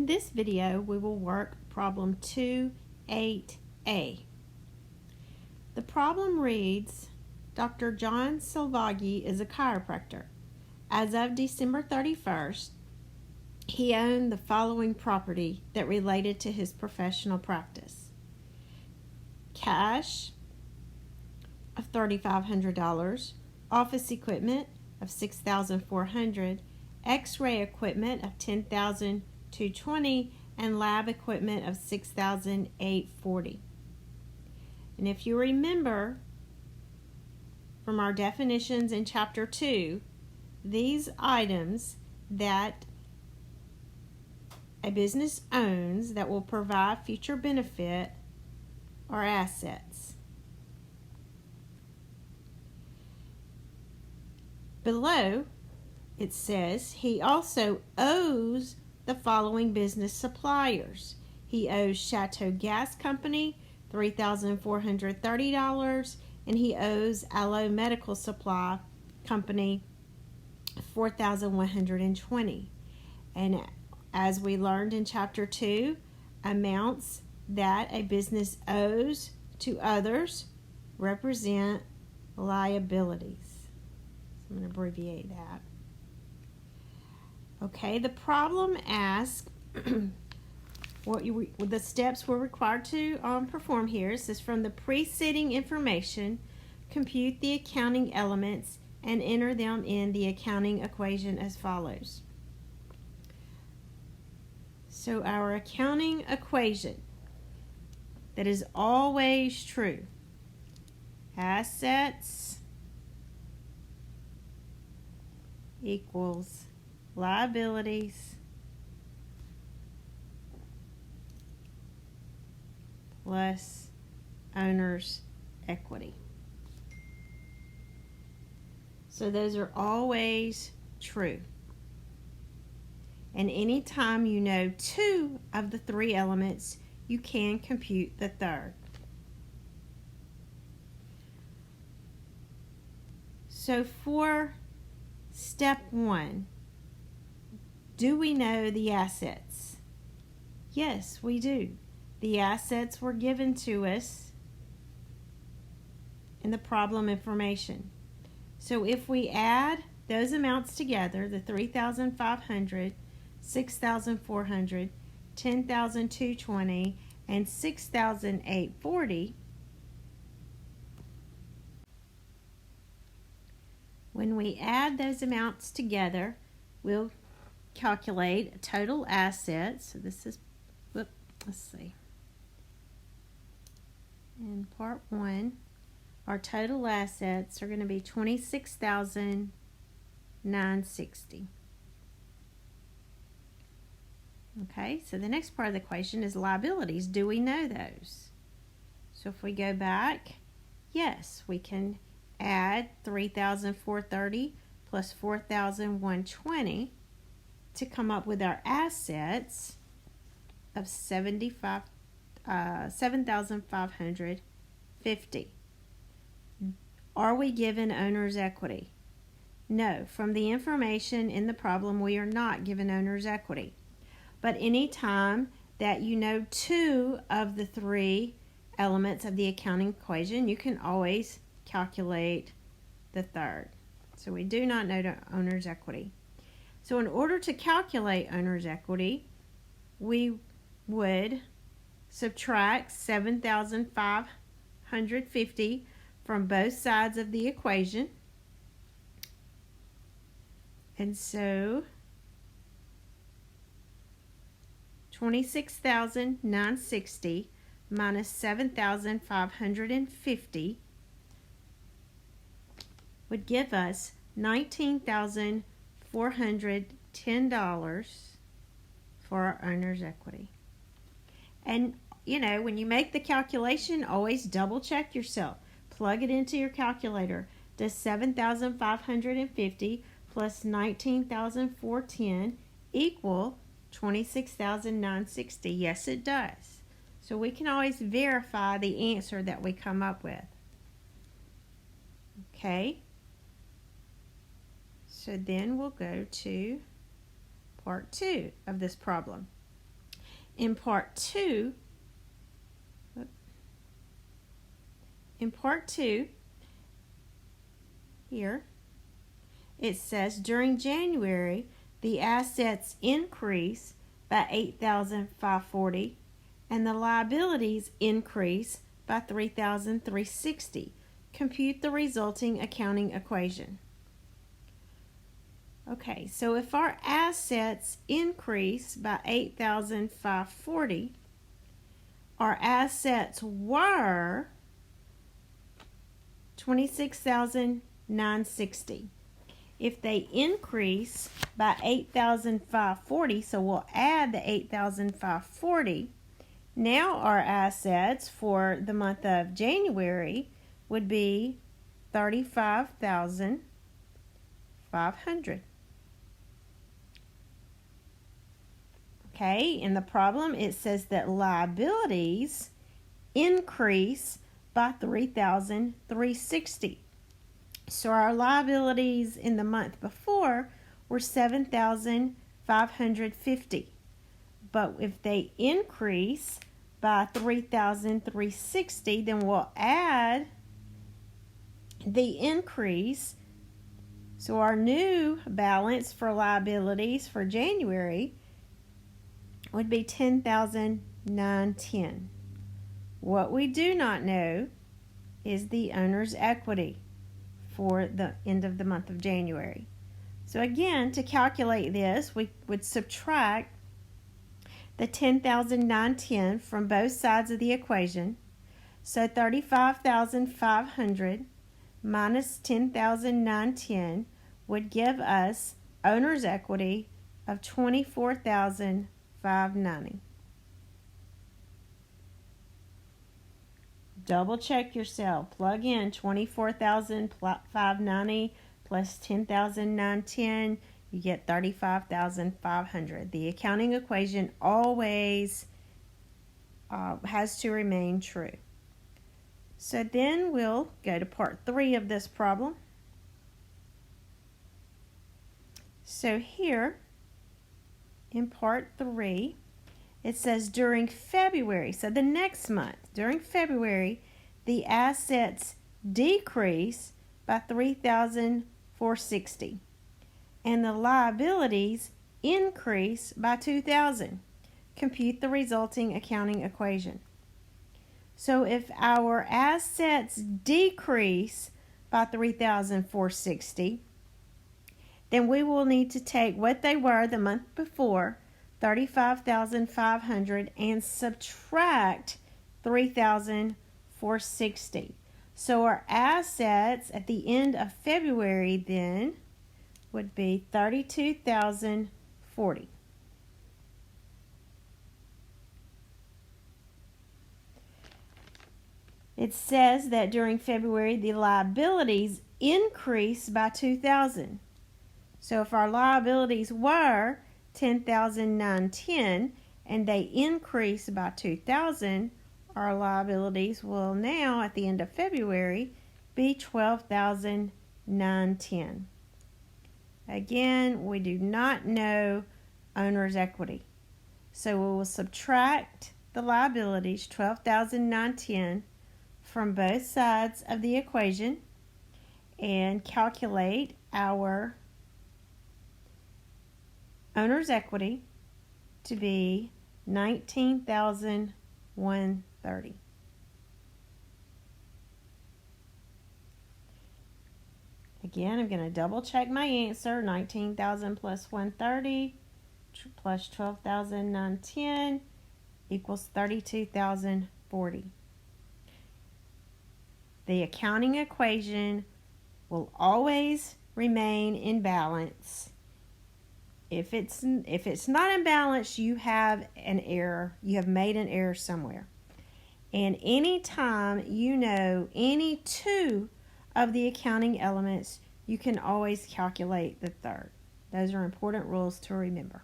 this video, we will work problem 2.8a. The problem reads, Dr. John Selvaggi is a chiropractor. As of December 31st, he owned the following property that related to his professional practice. Cash of $3,500, office equipment of $6,400, X-ray equipment of $10,220, and lab equipment of $6,840. And if you remember from our definitions in Chapter 2, these items that a business owns that will provide future benefit are assets. Below, it says he also owes the following business suppliers. He owes Chateau Gas Company $3,430, and he owes Aloe Medical Supply Company $4,120. And as we learned in Chapter 2, amounts that a business owes to others represent liabilities. So I'm going to abbreviate that. Okay, the problem asks what the steps we're required to perform here. It says, from the preceding information, compute the accounting elements and enter them in the accounting equation as follows. So our accounting equation that is always true: assets equals liabilities plus owner's equity. So those are always true. And anytime you know two of the three elements, you can compute the third. So for step 1, do we know the assets? Yes, we do. The assets were given to us in the problem information. So if we add those amounts together, the $3,500, $6,400, $10,220, and $6,840, when we add those amounts together, we'll calculate total assets. So this is, let's see. In part 1, our total assets are going to be $26,960. Okay, so the next part of the equation is liabilities. Do we know those? So if we go back, yes, we can add $3,430 plus $4,120 to come up with our assets of $7,550. Are we given owner's equity? No. From the information in the problem, we are not given owner's equity. But any time that you know two of the three elements of the accounting equation, you can always calculate the third. So we do not know owner's equity. So in order to calculate owner's equity, we would subtract $7,550 from both sides of the equation. And so $26,960 minus $7,550 would give us $19,410 for our owner's equity. And you know, when you make the calculation, always double check yourself. Plug it into your calculator. Does 7,550 plus 19,410 equal 26,960? Yes, it does. So we can always verify the answer that we come up with. Okay. So then we'll go to part 2 of this problem. in part 2, here, it says during January, the assets increase by $8,540 and the liabilities increase by $3,360. Compute the resulting accounting equation. Okay, so if our assets increase by $8,540, our assets were $26,960. If they increase by $8,540, so we'll add the $8,540. Now our assets for the month of January would be $35,500. Okay, in the problem it says that liabilities increase by $3,360. So our liabilities in the month before were $7,550. But if they increase by $3,360, then we'll add the increase. So our new balance for liabilities for January would be $10,910. What we do not know is the owner's equity for the end of the month of January. So again, to calculate this, we would subtract the $10,910 from both sides of the equation. So $35,500 minus $10,910 would give us owner's equity of $24,590. Double check yourself. Plug in $24,590 plus $10,910. You get $35,500. The accounting equation always has to remain true. So then we'll go to part 3 of this problem. So here in part 3, it says during February, so the next month, during February, the assets decrease by $3,460 and the liabilities increase by $2,000. Compute the resulting accounting equation. So if our assets decrease by $3,460, then we will need to take what they were the month before, $35,500, and subtract $3,460. So our assets at the end of February then would be $32,040. It says that during February the liabilities increase by $2,000. So if our liabilities were $10,910 and they increase by $2,000, our liabilities will now at the end of February be $12,910. Again, we do not know owner's equity. So we will subtract the liabilities, $12,910, from both sides of the equation and calculate our owner's equity to be $19,130. Again, I'm going to double check my answer. 19,000 plus 130 plus 12,910 equals 32,040. The accounting equation will always remain in balance. If it's not in balance, you have an error. You have made an error somewhere. And anytime you know any two of the accounting elements, you can always calculate the third. Those are important rules to remember.